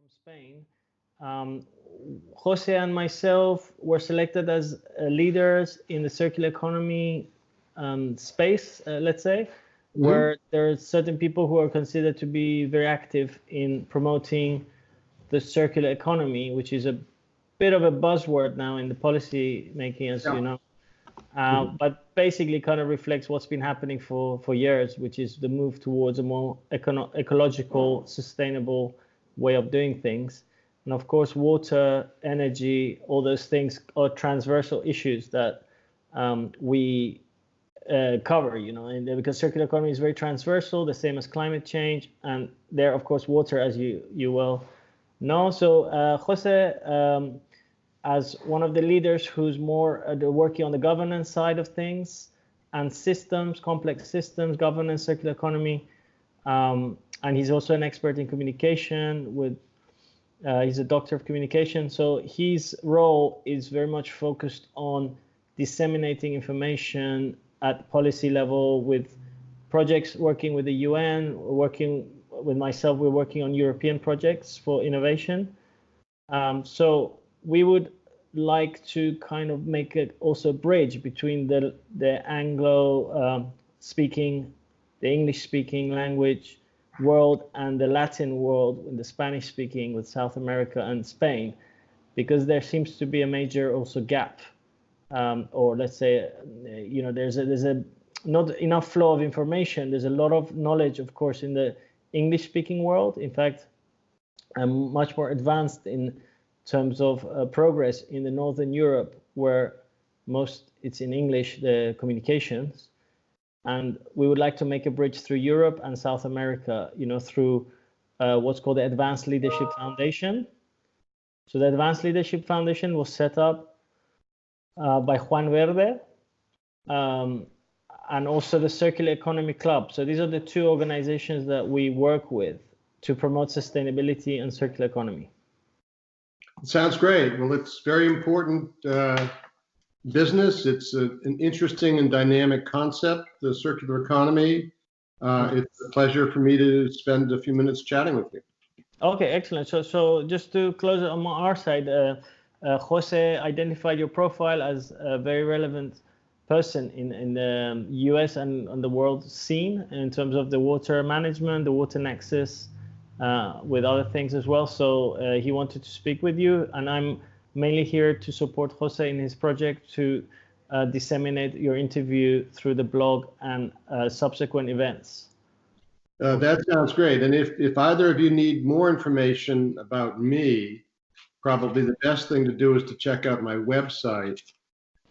from Spain. Um, Jose and myself were selected as leaders in the circular economy space, let's say, where there are certain people who are considered to be very active in promoting the circular economy, which is a bit of a buzzword now in the policy making, as you know. But basically kind of reflects what's been happening for years, which is the move towards a more ecological, sustainable way of doing things. And of course, water, energy, all those things are transversal issues that we cover, and because circular economy is very transversal, the same as climate change, and there, of course, water, as you well know. So Jose, as one of the leaders who's more working on the governance side of things and systems, complex systems, governance, circular economy, and he's also an expert in communication he's a doctor of communication. So his role is very much focused on disseminating information at policy level with projects working with the UN, working with myself, we're working on European projects for innovation. So we would like to kind of make it also a bridge between the Anglo speaking, the English speaking language world and the Latin world, the Spanish speaking with South America and Spain, because there seems to be a major also gap, or let's say, there's a not enough flow of information. There's a lot of knowledge, of course, in the English speaking world. In fact, I'm much more advanced in terms of progress in the Northern Europe, where it's in English, the communications. And we would like to make a bridge through Europe and South America, through what's called the Advanced Leadership Foundation. So the Advanced Leadership Foundation was set up by Juan Verde, and also the Circular Economy Club. So these are the two organizations that we work with to promote sustainability and circular economy. Sounds great. Well, it's very important business. It's an interesting and dynamic concept, the circular economy. It's a pleasure for me to spend a few minutes chatting with you. Okay, excellent. So just to close it on our side, Jose identified your profile as a very relevant person in the US and on the world scene in terms of the water management, the water nexus, with other things as well. So he wanted to speak with you, and I'm mainly here to support Jose in his project to disseminate your interview through the blog and subsequent events. That sounds great. And if either of you need more information about me, probably the best thing to do is to check out my website,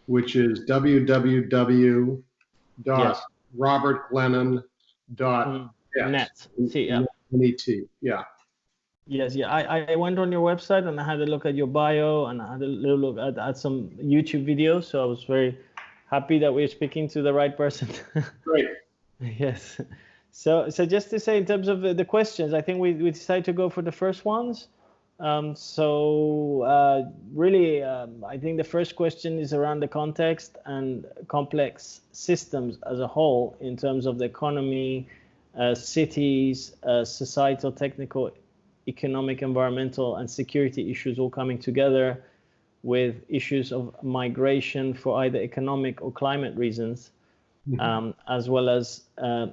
which is www.robertglennon.net. Yeah. Yes, yeah. I went on your website and I had a look at your bio and I had a little look at some YouTube videos. So I was very happy that we're speaking to the right person. Great. Yes. So just to say, in terms of the questions, I think we decided to go for the first ones. Really, I think the first question is around the context and complex systems as a whole in terms of the economy, cities, societal, technical, economic, environmental, and security issues all coming together with issues of migration for either economic or climate reasons, as well as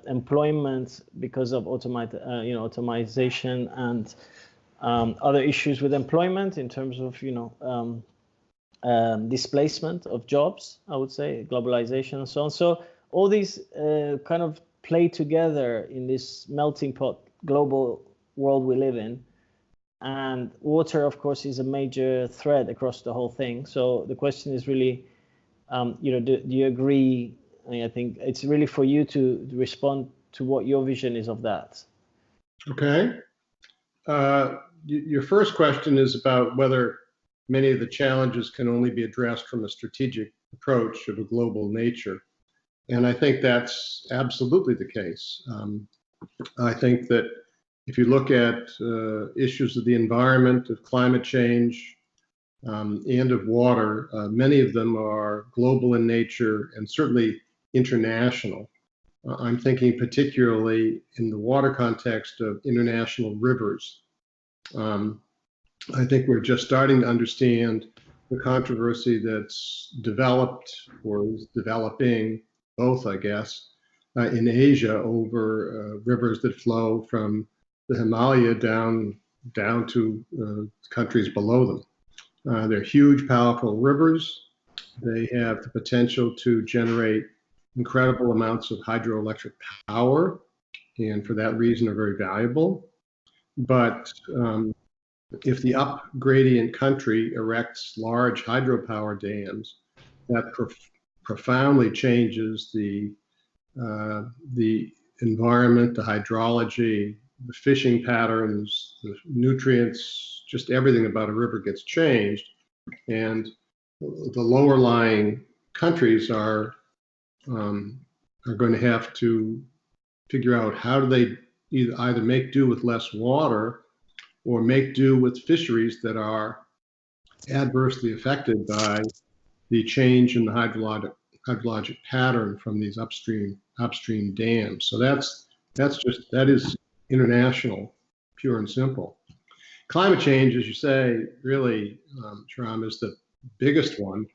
employment because of automation and other issues with employment in terms of displacement of jobs, I would say, globalization and so on. So all these kind of play together in this melting pot global world we live in, and water, of course, is a major thread across the whole thing. So the question is really, do you agree? I think it's really for you to respond to what your vision is of that. Okay. Your first question is about whether many of the challenges can only be addressed from a strategic approach of a global nature. And I think that's absolutely the case. I think that if you look at issues of the environment, of climate change, and of water, many of them are global in nature and certainly international. I'm thinking particularly in the water context of international rivers. I think we're just starting to understand the controversy that's developed or is developing, both, I guess, in Asia over rivers that flow from the Himalaya down to countries below them. They're huge, powerful rivers. They have the potential to generate incredible amounts of hydroelectric power, and for that reason are very valuable. But if the up gradient country erects large hydropower dams, that profoundly changes the environment, the hydrology, the fishing patterns, the nutrients, just everything about a river gets changed. And the lower lying countries are going to have to figure out how do they either make do with less water or make do with fisheries that are adversely affected by the change in the hydrologic pattern from these upstream dams. So that is international, pure and simple. Climate change, as you say, really, Shahram, is the biggest one.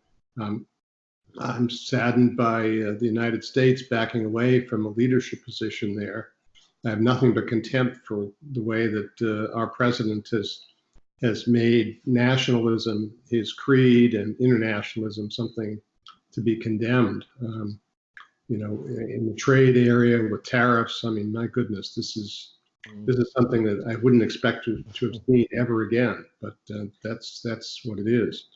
I'm saddened by the United States backing away from a leadership position there. I have nothing but contempt for the way that our president has made nationalism his creed and internationalism something to be condemned. In the trade area with tariffs, I mean, my goodness, this is something that I wouldn't expect to have seen ever again. But that's what it is.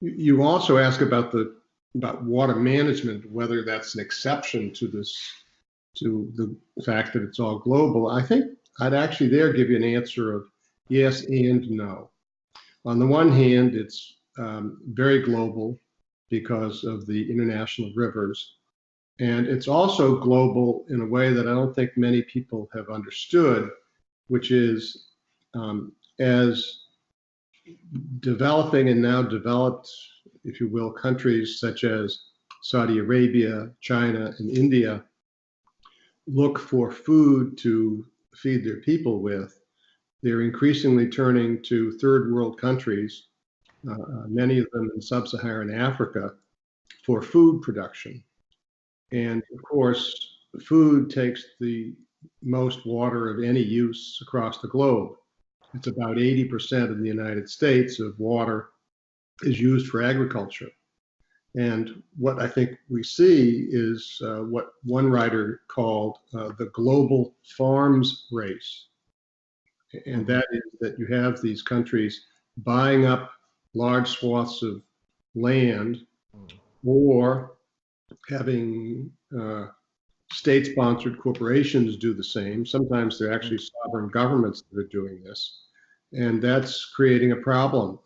You also ask about water management, whether that's an exception to the fact that it's all global. I think I'd actually there give you an answer of yes and no. On the one hand, it's very global because of the international rivers. And it's also global in a way that I don't think many people have understood, which is as developing and now developed, if you will, countries such as Saudi Arabia, China, and India look for food to feed their people with, they're increasingly turning to third world countries, many of them in sub-Saharan Africa, for food production. And of course, food takes the most water of any use across the globe. It's about 80% in the United States of water is used for agriculture. And what I think we see is what one writer called the global farms race. And that is that you have these countries buying up large swaths of land or having state-sponsored corporations do the same. Sometimes they're actually sovereign governments that are doing this. And that's creating a problem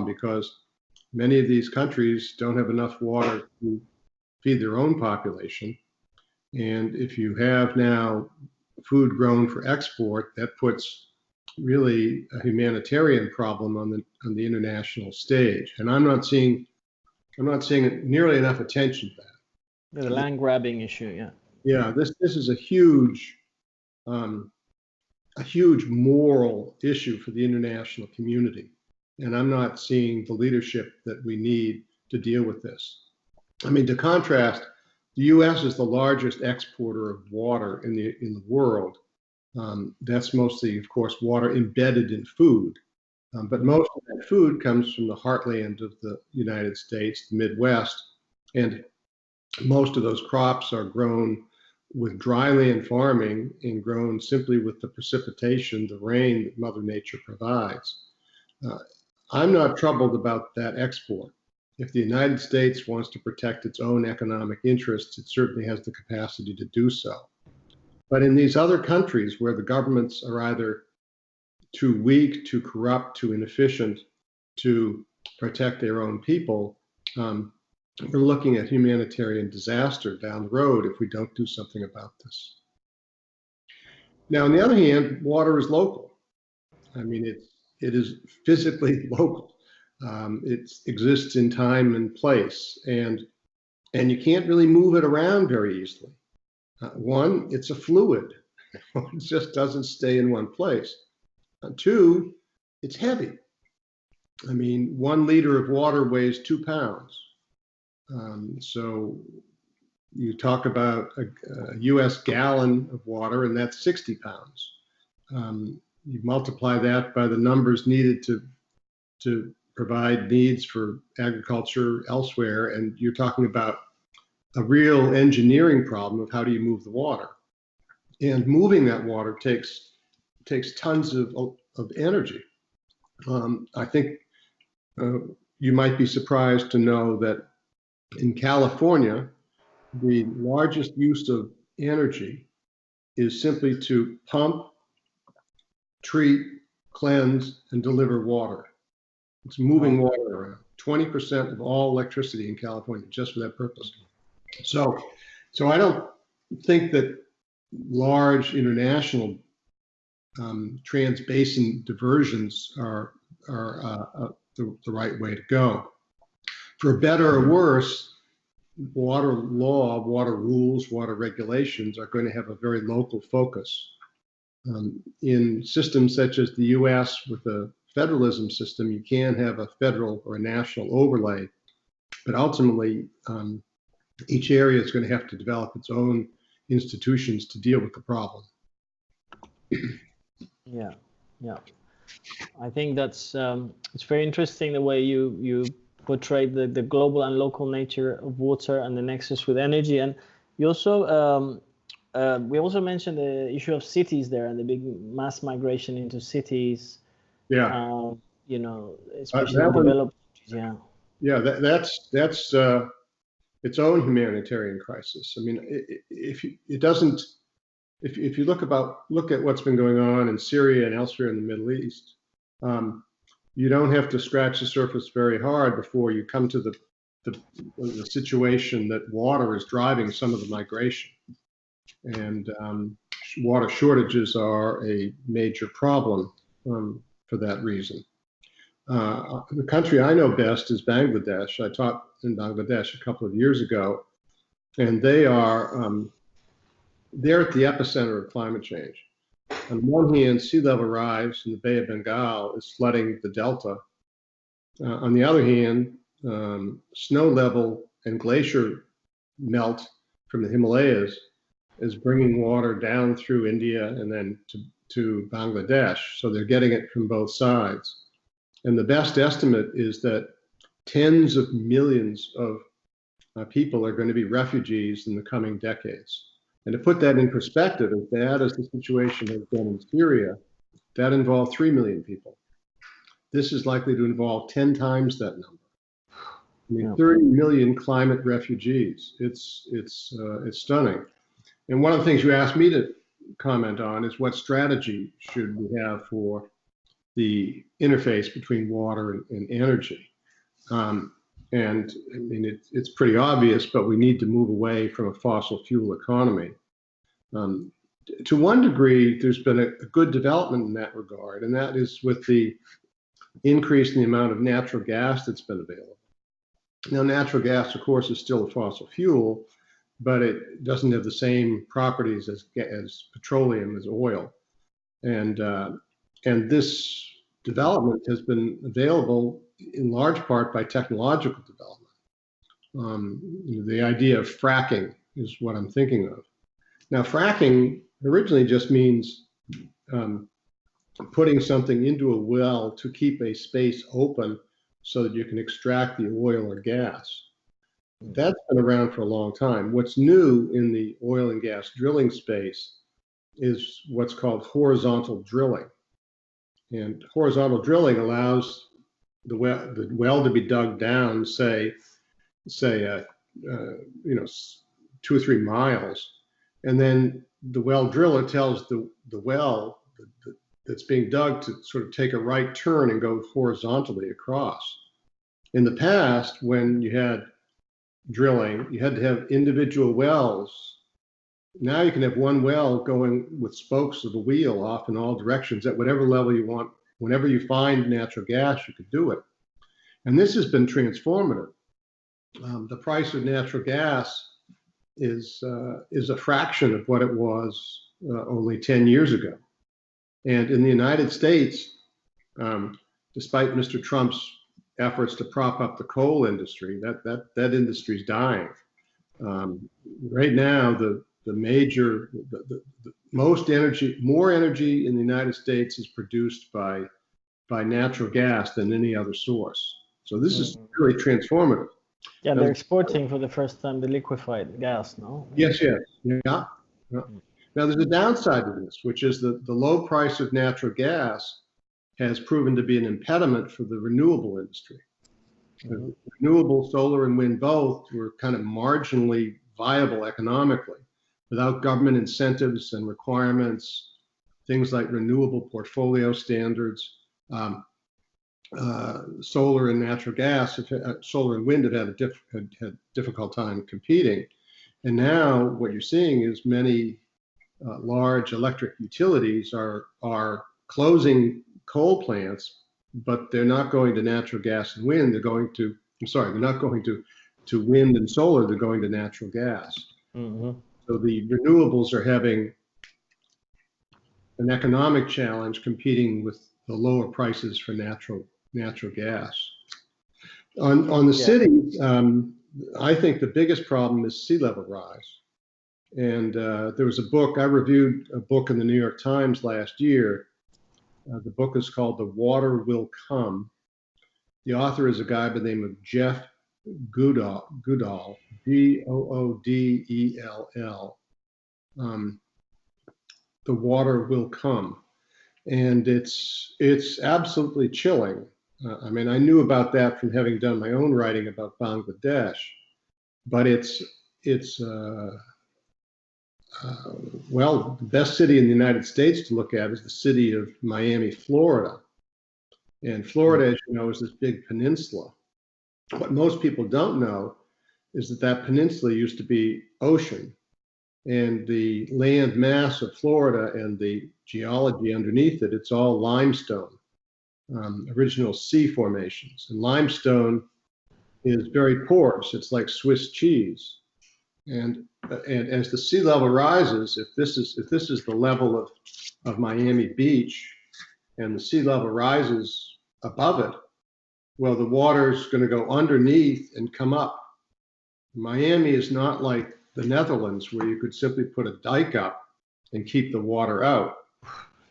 because many of these countries don't have enough water to feed their own population. And if you have now food grown for export, that puts really a humanitarian problem on the international stage. And I'm not seeing nearly enough attention to that. The land grabbing issue, yeah. Yeah, this is a huge moral issue for the international community. And I'm not seeing the leadership that we need to deal with this. I mean, to contrast, the US is the largest exporter of water in the world. That's mostly, of course, water embedded in food. But most of that food comes from the heartland of the United States, the Midwest. And most of those crops are grown with dryland farming and grown simply with the precipitation, the rain that Mother Nature provides. I'm not troubled about that export. If the United States wants to protect its own economic interests, it certainly has the capacity to do so. But in these other countries where the governments are either too weak, too corrupt, too inefficient to protect their own people, we're looking at humanitarian disaster down the road if we don't do something about this. Now, on the other hand, water is local. I mean, it is physically local. It exists in time and place, and you can't really move it around very easily. One, it's a fluid. It just doesn't stay in one place. Two, it's heavy. I mean, 1 liter of water weighs 2 pounds. So you talk about a US gallon of water, and that's 60 pounds. You multiply that by the numbers needed to provide needs for agriculture elsewhere, and you're talking about a real engineering problem of how do you move the water. And moving that water takes tons of energy. I think you might be surprised to know that in California, the largest use of energy is simply to pump, treat, cleanse, and deliver water. It's moving water around. 20% of all electricity in California, just for that purpose. So I don't think that large international trans-basin diversions are the right way to go. For better or worse, water law, water rules, water regulations are going to have a very local focus. In systems such as the US with a federalism system, you can have a federal or a national overlay, but ultimately each area is going to have to develop its own institutions to deal with the problem. Yeah. I think that's it's very interesting the way you portray the global and local nature of water and the nexus with energy. And you also we also mentioned the issue of cities there and the big mass migration into cities. Yeah. You know, especially in developed countries. Yeah, that's its own humanitarian crisis. I mean, if you look at what's been going on in Syria and elsewhere in the Middle East, you don't have to scratch the surface very hard before you come to the situation that water is driving some of the migration, and water shortages are a major problem for that reason. The country I know best is Bangladesh. I taught in Bangladesh a couple of years ago, and they're at the epicenter of climate change. On one hand, sea level rise in the Bay of Bengal is flooding the delta. On the other hand, snow level and glacier melt from the Himalayas is bringing water down through India and then to Bangladesh. So they're getting it from both sides. And the best estimate is that tens of millions of people are going to be refugees in the coming decades. And to put that in perspective, as bad as the situation has been in Syria, that involved 3 million people. This is likely to involve 10 times that number. I mean, 30 million climate refugees. It's stunning. And one of the things you asked me to comment on is what strategy should we have for the interface between water and energy. And I mean, it's pretty obvious, but we need to move away from a fossil fuel economy. To one degree, there's been a good development in that regard, and that is with the increase in the amount of natural gas that's been available. Now, natural gas, of course, is still a fossil fuel, but it doesn't have the same properties as petroleum, as oil. And this development has been available in large part by technological development. The idea of fracking is what I'm thinking of. Now, fracking originally just means putting something into a well to keep a space open so that you can extract the oil or gas. That's been around for a long time. What's new in the oil and gas drilling space is what's called horizontal drilling. And horizontal drilling allows the well to be dug down, say 2 or 3 miles, and then the well driller tells the well that's being dug to sort of take a right turn and go horizontally across. In the past, when you had drilling, you had to have individual wells. Now you can have one well going with spokes of a wheel off in all directions at whatever level you want. Whenever you find natural gas, you could do it. And this has been transformative. The price of natural gas is a fraction of what it was only 10 years ago. And in the United States, despite Mr. Trump's efforts to prop up the coal industry, that industry is dying. Right now, the most energy, more energy in the United States is produced by natural gas than any other source. So this is really transformative. Yeah, they're exporting for the first time the liquefied gas, no? Yes, yeah. Now there's a downside to this, which is that the low price of natural gas has proven to be an impediment for the renewable industry. Renewable, solar and wind both were kind of marginally viable economically without government incentives and requirements, things like renewable portfolio standards. Solar and natural gas, solar and wind had a difficult time competing. And now what you're seeing is many large electric utilities are closing coal plants, but they're not going to natural gas and wind. They're going to, they're not going to wind and solar. They're going to natural gas. So the renewables are having an economic challenge competing with the lower prices for natural gas. On the cities, I think the biggest problem is sea level rise. And there was a book, I reviewed a book in the New York Times last year. The book is called The Water Will Come. The author is a guy by the name of Jeff Goodall, Goodell, The Water Will Come. And it's absolutely chilling. I mean, I knew about that from having done my own writing about Bangladesh, but well, the best city in the United States to look at is the city of Miami, Florida. And Florida, as you know, is this big peninsula. What most people don't know is that peninsula used to be ocean. And the land mass of Florida and the geology underneath it, it's all limestone, original sea formations. And limestone is very porous. It's like Swiss cheese. And as the sea level rises, if this is the level of Miami Beach, and the sea level rises above it, well, the water's going to go underneath and come up. Miami is not like the Netherlands, where you could simply put a dike up and keep the water out,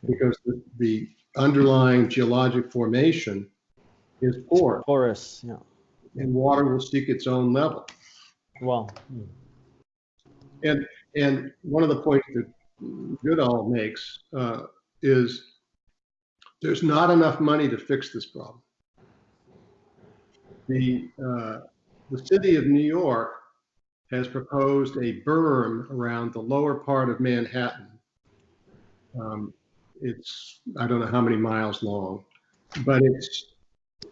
because the underlying geologic formation is porous. Yeah. And water will seek its own level. Wow. And one of the points that Goodall makes is there's not enough money to fix this problem. The city of New York has proposed a berm around the lower part of Manhattan. It's, I don't know how many miles long, but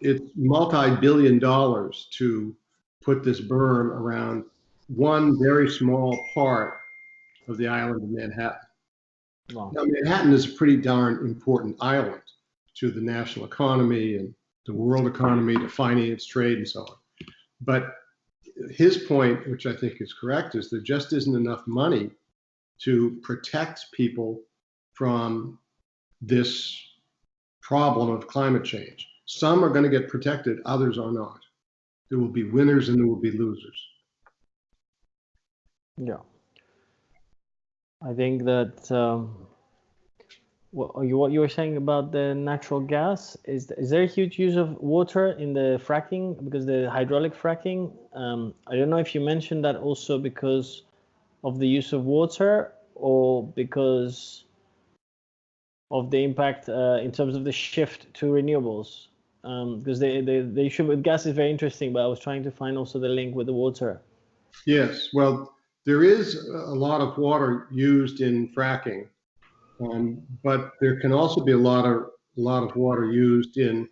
it's multi-billion dollars to put this berm around one very small part of the island of Manhattan. Wow. Now, Manhattan is a pretty darn important island to the national economy and the world economy, to finance, trade, and so on. But his point, which I think is correct, is there just isn't enough money to protect people from this problem of climate change. Some are going to get protected, others are not. There will be winners and there will be losers. Yeah. I think that what you were saying about the natural gas, is there a huge use of water in the fracking, because the hydraulic fracking, I don't know if you mentioned that also because of the use of water, or because of the impact in terms of the shift to renewables, because the issue with gas is very interesting, but I was trying to find also the link with the water. Yes, well, there is a lot of water used in fracking. But there can also be a lot of water used in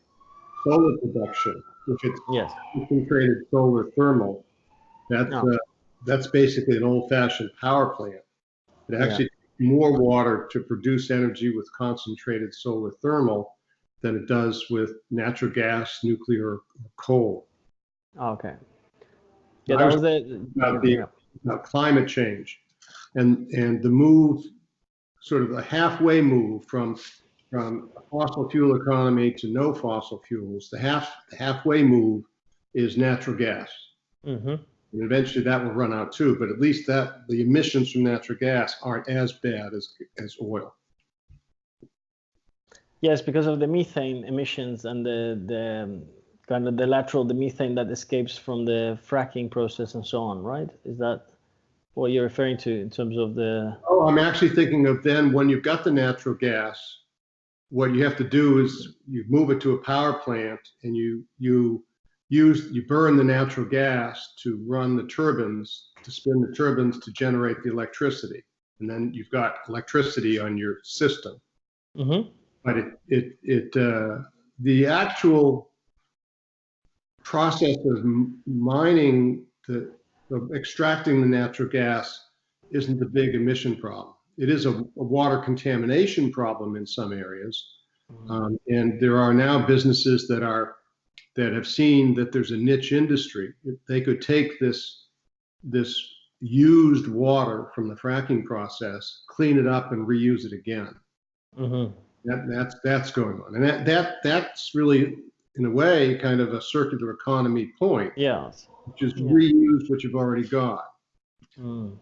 solar production, which is concentrated solar thermal. That's basically an old-fashioned power plant. It actually takes more water to produce energy with concentrated solar thermal than it does with natural gas, nuclear, or coal. Okay. Yeah, that was about climate change and the move, sort of a halfway move from from a fossil fuel economy to no fossil fuels, the halfway move is natural gas. Mm-hmm. And eventually that will run out too, but at least that the emissions from natural gas aren't as bad as oil. Yes, because of the methane emissions and the kind of the methane that escapes from the fracking process and so on, right? Is that what you're referring to in terms of the? Oh, I'm actually thinking of then when you've got the natural gas, what you have to do is you move it to a power plant and you burn the natural gas to run the turbines, to spin the turbines to generate the electricity. And then you've got electricity on your system. Mm-hmm. But the actual process of mining, of extracting the natural gas isn't the big emission problem. It is a water contamination problem in some areas. And there are now businesses that have seen that there's a niche industry. If they could take this used water from the fracking process, clean it up and reuse it again. Mm-hmm. That's going on, and that's really, in a way, kind of a circular economy point. Yeah. Which is reuse what you've already got. Mm.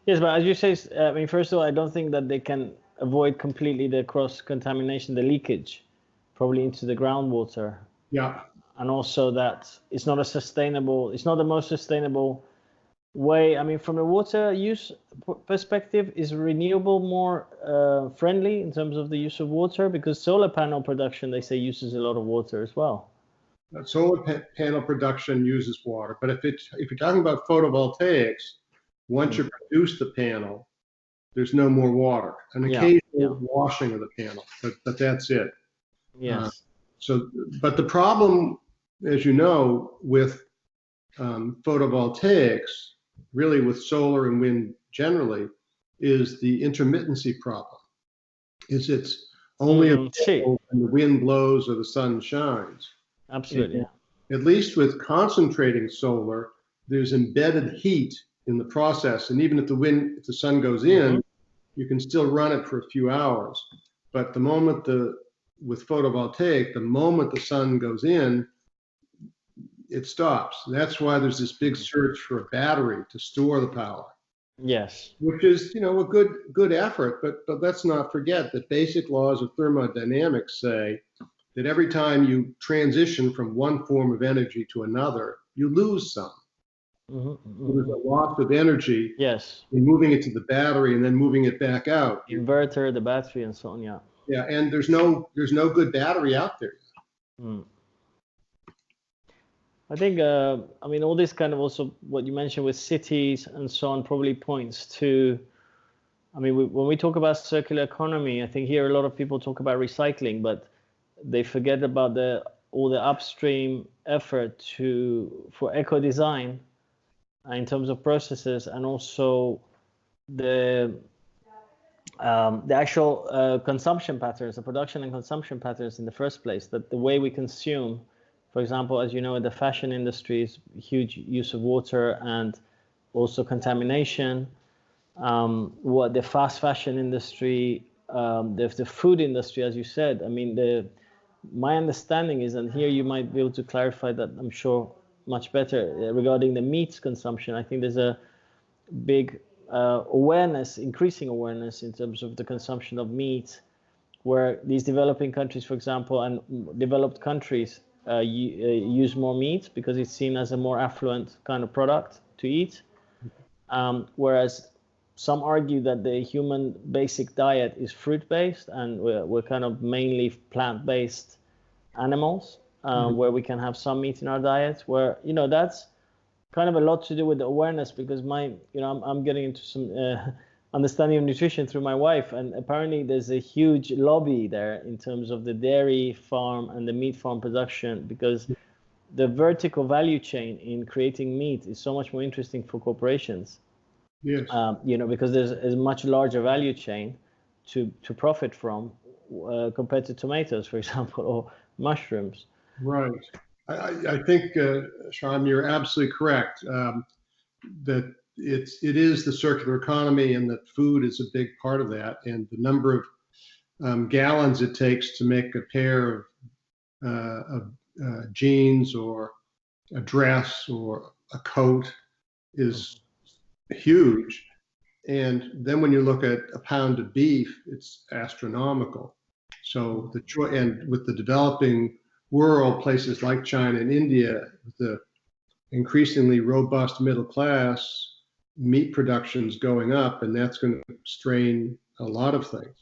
Yes, but as you say, I mean, first of all, I don't think that they can avoid completely the cross-contamination, the leakage, probably into the groundwater. Yeah. And also that it's not the most sustainable way. I mean, from a water use perspective, is renewable more friendly in terms of the use of water? Because solar panel production, they say, uses a lot of water as well. Solar panel production uses water, but if you're talking about photovoltaics, once you produce the panel, there's no more water. An occasional washing of the panel, but that's it. Yes. But the problem, as you know, with photovoltaics, really with solar and wind generally, is the intermittency problem. It's only available when the wind blows or the sun shines. Absolutely. And at least with concentrating solar, there's embedded heat in the process, and even if the sun goes in, you can still run it for a few hours. But with photovoltaic, the moment the sun goes in, it stops. That's why there's this big search for a battery to store the power. Yes. Which is, a good effort, but let's not forget that basic laws of thermodynamics say that every time you transition from one form of energy to another, you lose some. There's a loss of energy. Yes. In moving it to the battery and then moving it back out. Inverter, the battery, and so on. Yeah. Yeah, and there's no good battery out there. I think, I mean, all this kind of also what you mentioned with cities and so on probably points to, I mean, when we talk about circular economy, I think here a lot of people talk about recycling, but they forget about all the upstream effort for eco design in terms of processes, and also the actual consumption patterns, the production and consumption patterns in the first place, that the way we consume, for example, as you know, in the fashion industry is huge use of water and also contamination. What the fast fashion industry, the food industry, as you said, I mean, my understanding is, and here you might be able to clarify that, I'm sure, much better regarding the meat consumption. I think there's a big increasing awareness in terms of the consumption of meat, where these developing countries, for example, and developed countries use more meat because it's seen as a more affluent kind of product to eat. Whereas some argue that the human basic diet is fruit-based, and we're kind of mainly plant-based animals, where we can have some meat in our diet, where, that's kind of a lot to do with the awareness, because I'm getting into some understanding of nutrition through my wife, and apparently there's a huge lobby there in terms of the dairy farm and the meat farm production, because the vertical value chain in creating meat is so much more interesting for corporations. Yes. Because there's a much larger value chain to profit from compared to tomatoes, for example, or mushrooms. Right. I think, Sean, you're absolutely correct, that it is the circular economy, and that food is a big part of that. And the number of gallons it takes to make a pair of jeans or a dress or a coat is huge. And then when you look at a pound of beef, it's astronomical. So and with the developing world, places like China and India, with the increasingly robust middle class, meat production's going up, and that's going to strain a lot of things.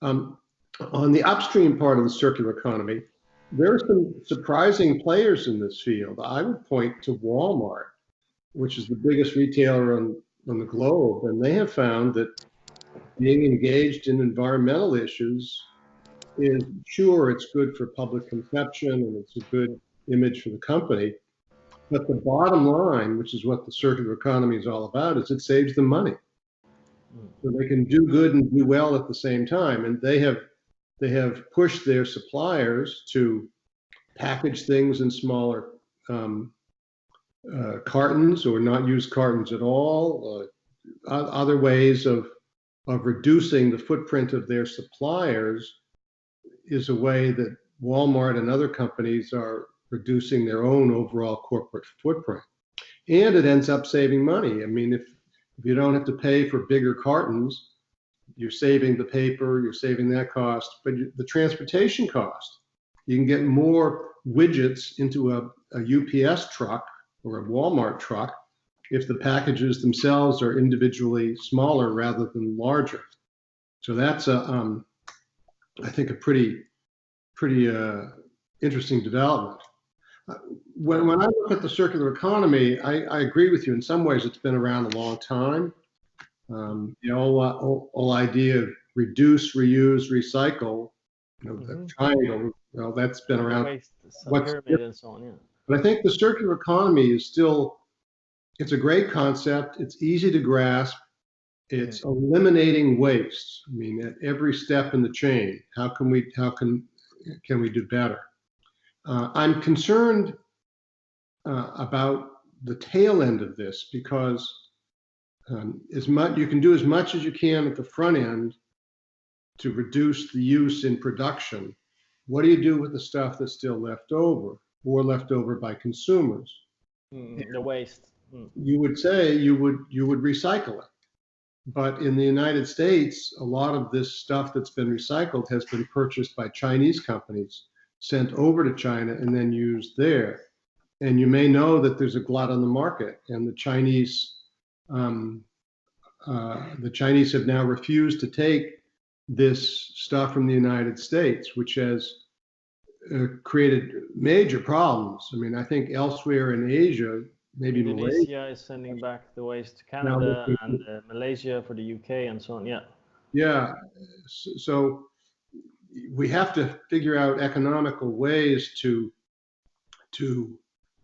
On the upstream part of the circular economy, there are some surprising players in this field. I would point to Walmart, which is the biggest retailer on the globe, and they have found that being engaged in environmental issues is, sure, it's good for public conception and it's a good image for the company, but the bottom line, which is what the circular economy is all about, is it saves them money. So they can do good and do well at the same time, and they have pushed their suppliers to package things in smaller cartons or not use cartons at all. Other ways of reducing the footprint of their suppliers is a way that Walmart and other companies are reducing their own overall corporate footprint. And it ends up saving money. I mean, if you don't have to pay for bigger cartons, you're saving the paper, you're saving that cost, but the transportation cost, you can get more widgets into a UPS truck or a Walmart truck if the packages themselves are individually smaller rather than larger. So that's I think a pretty interesting development. When I look at the circular economy, I agree with you. In some ways, it's been around a long time. The whole idea of reduce, reuse, recycle, the triangle, well, that's been around. Waste, pyramid and so on, yeah. But I think the circular economy is still, it's a great concept. It's easy to grasp. It's eliminating waste. I mean, at every step in the chain, how can we do better? I'm concerned about the tail end of this because you can do as much as you can at the front end to reduce the use in production. What do you do with the stuff that's still left over or left over by consumers? The waste. You would say you would recycle it. But in the United States, a lot of this stuff that's been recycled has been purchased by Chinese companies, sent over to China, and then used there. And you may know that there's a glut on the market, and the Chinese have now refused to take this stuff from the United States, which has created major problems. I mean, I think elsewhere in Asia, maybe Indonesia is sending back the waste to Canada, and Malaysia for the UK and so on. Yeah. Yeah. So we have to figure out economical ways to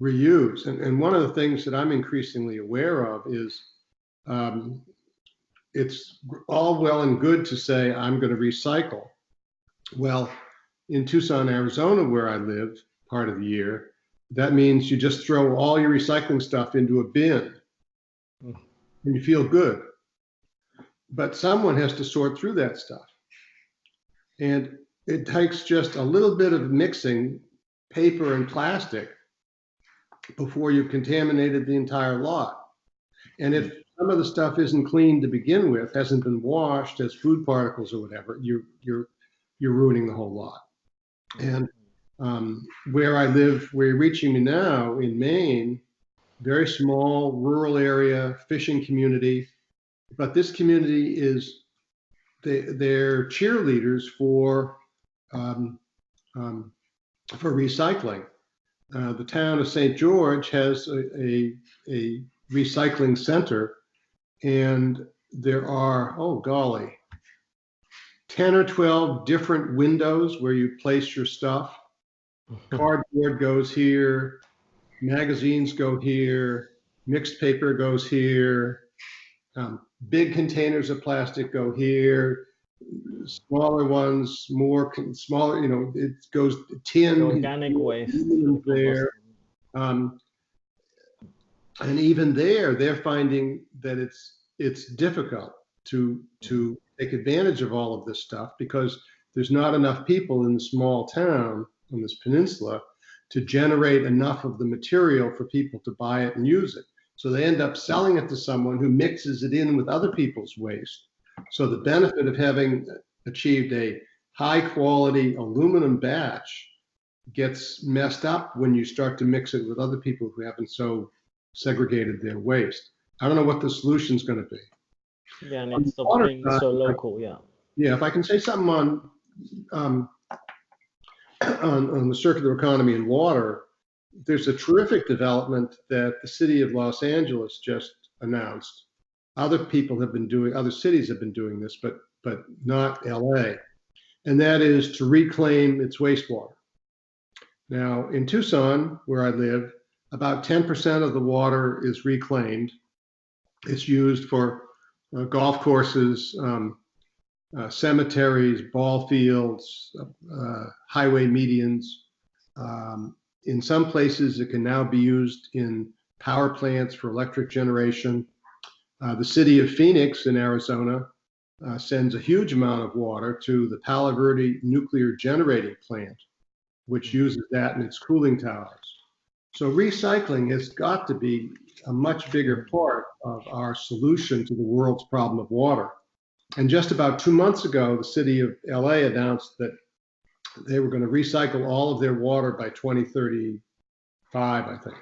reuse. And one of the things that I'm increasingly aware of is it's all well and good to say, I'm going to recycle. Well, in Tucson, Arizona, where I live part of the year, that means you just throw all your recycling stuff into a bin and you feel good. But someone has to sort through that stuff. And it takes just a little bit of mixing paper and plastic before you've contaminated the entire lot. And if some of the stuff isn't clean to begin with, hasn't been washed as food particles or whatever, you're ruining the whole lot. And where I live, where you're reaching me now in Maine, very small rural area, fishing community, but this community is they're cheerleaders for recycling. The town of St. George has a recycling center, and there are, oh golly, 10 or 12 different windows where you place your stuff. Cardboard goes here, magazines go here, mixed paper goes here, big containers of plastic go here, smaller ones, smaller, it goes tin. Organic waste. There. And even there, they're finding that it's difficult to take advantage of all of this stuff because there's not enough people in the small town on this peninsula to generate enough of the material for people to buy it and use it. So they end up selling it to someone who mixes it in with other people's waste. So the benefit of having achieved a high quality aluminum batch gets messed up when you start to mix it with other people who haven't so segregated their waste. I don't know what the solution is going to be. Yeah, and it's stop being so local. Yeah. Yeah, if I can say something on the circular economy and water, there's a terrific development that the city of Los Angeles just announced. Other cities have been doing this, but not LA, and that is to reclaim its wastewater. Now, in Tucson, where I live, about 10% of the water is reclaimed. It's used for golf courses, cemeteries, ball fields, highway medians. In some places, it can now be used in power plants for electric generation. The city of Phoenix in Arizona sends a huge amount of water to the Palo Verde nuclear generating plant, which uses that in its cooling towers. So recycling has got to be a much bigger part of our solution to the world's problem of water. And just about 2 months ago, the city of LA announced that they were going to recycle all of their water by 2035, I think.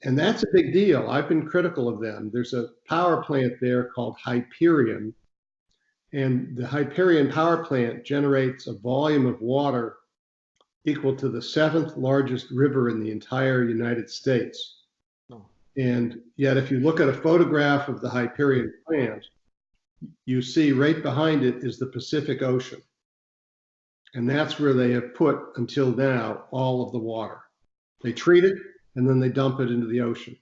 And that's a big deal. I've been critical of them. There's a power plant there called Hyperion. And the Hyperion power plant generates a volume of water equal to the 7th largest river in the entire United States. Oh. And yet, if you look at a photograph of the Hyperion plant, you see right behind it is the Pacific Ocean. And that's where they have put, until now, all of the water. They treat it, and then they dump it into the ocean.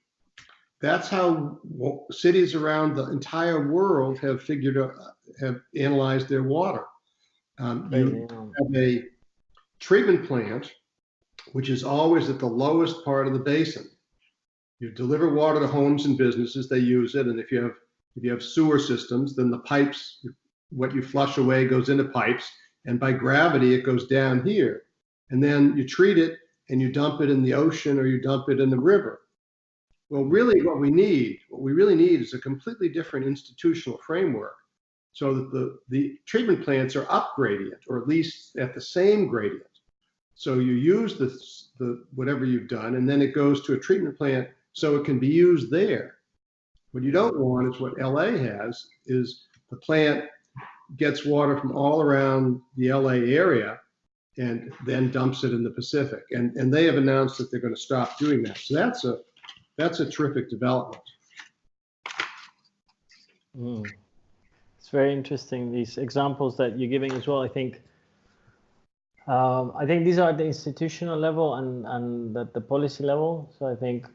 That's how cities around the entire world have analyzed their water. You have a treatment plant, which is always at the lowest part of the basin. You deliver water to homes and businesses, they use it, and if you have sewer systems, then the pipes, what you flush away goes into pipes, and by gravity it goes down here. And then you treat it and you dump it in the ocean or you dump it in the river. Well, really what we really need is a completely different institutional framework so that the treatment plants are up gradient, or at least at the same gradient. So you use the whatever you've done, and then it goes to a treatment plant so it can be used there. What you don't want is what LA has, is the plant gets water from all around the LA area and then dumps it in the Pacific. And they have announced that they're going to stop doing that. So that's a terrific development. It's very interesting, these examples that you're giving as well. I think these are at the institutional level and at the policy level. So I think,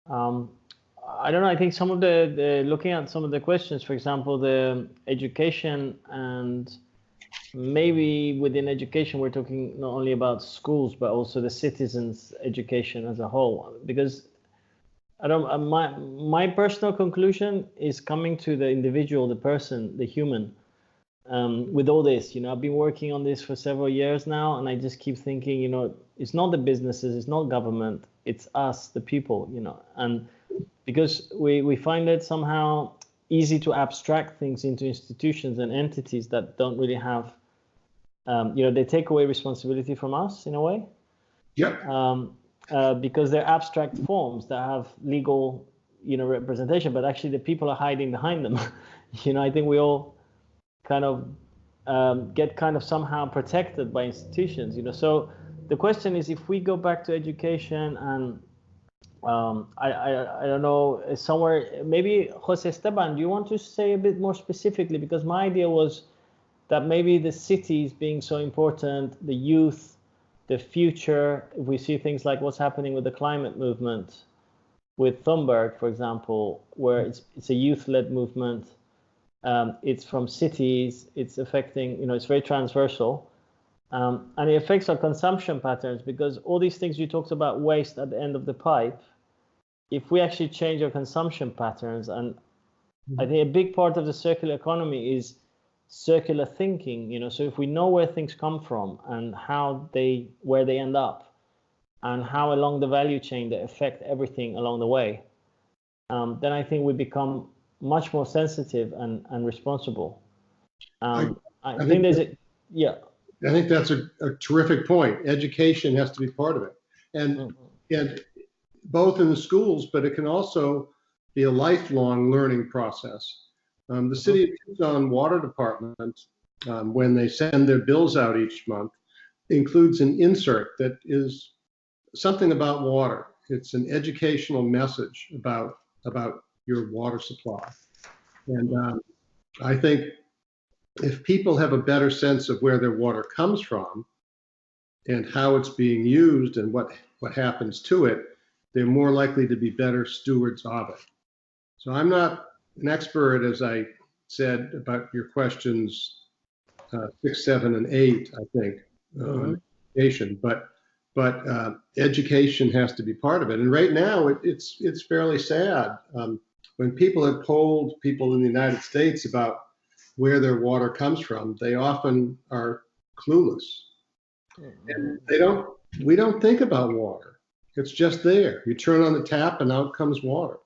I don't know, I think some of the looking at some of the questions, for example, the education, and maybe within education, we're talking not only about schools, but also the citizens' education as a whole. Because my personal conclusion is coming to the individual, the person, the human. With all this, I've been working on this for several years now, and I just keep thinking, it's not the businesses, it's not government, it's us, the people, and because we find it somehow easy to abstract things into institutions and entities that don't really have, they take away responsibility from us in a way. Yeah. Because they're abstract forms that have legal, representation, but actually the people are hiding behind them. I think we all kind of get kind of somehow protected by institutions, So the question is, if we go back to education, and I don't know, somewhere, maybe Jose Esteban, do you want to say a bit more specifically? Because my idea was that maybe the cities being so important, the youth, the future, if we see things like what's happening with the climate movement, with Thunberg, for example, where it's a youth-led movement. It's from cities, it's affecting, it's very transversal. And it affects our consumption patterns, because all these things you talked about, waste at the end of the pipe, if we actually change our consumption patterns, and I think a big part of the circular economy is circular thinking, so if we know where things come from and where they end up and how along the value chain they affect everything along the way, then I think we become much more sensitive and responsible. I think I think that's a terrific point. Education has to be part of it, and both in the schools, but it can also be a lifelong learning process. The City of Tucson Water Department, when they send their bills out each month, includes an insert that is something about water. It's an educational message about your water supply. And I think if people have a better sense of where their water comes from and how it's being used and what happens to it, they're more likely to be better stewards of it. So I'm not an expert, as I said, about your questions 6, 7, and 8, I think, education, but education has to be part of it. And right now, it's fairly sad. When people have polled people in the United States about where their water comes from, they often are clueless. And we don't think about water. It's just there. You turn on the tap and out comes water.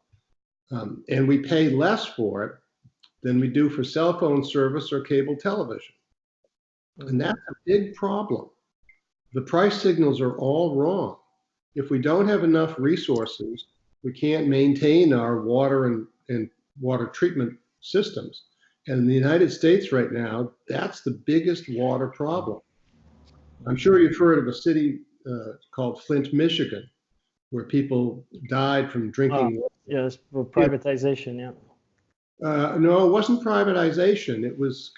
And we pay less for it than we do for cell phone service or cable television. And that's a big problem. The price signals are all wrong. If we don't have enough resources, we can't maintain our water and water treatment systems. And in the United States right now, that's the biggest water problem. I'm sure you've heard of a city called Flint, Michigan, where people died from drinking water. Yes, for privatization, yeah. No, it wasn't privatization. It was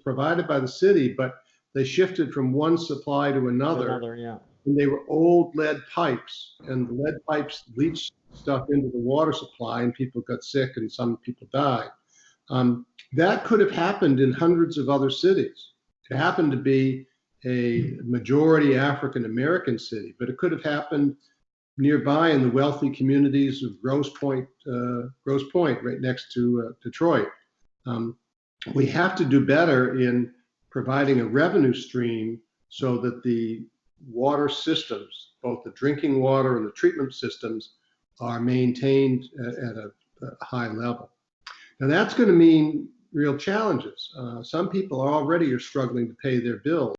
provided by the city, but they shifted from one supply to another. Yeah. And they were old lead pipes, and the lead pipes leached stuff into the water supply, and people got sick, and some people died. That could have happened in hundreds of other cities. It happened to be a majority African American city, but it could have happened nearby in the wealthy communities of Grosse Pointe, right next to Detroit. We have to do better in providing a revenue stream so that the water systems, both the drinking water and the treatment systems, are maintained at a high level. Now that's going to mean real challenges. Some people already are struggling to pay their bills.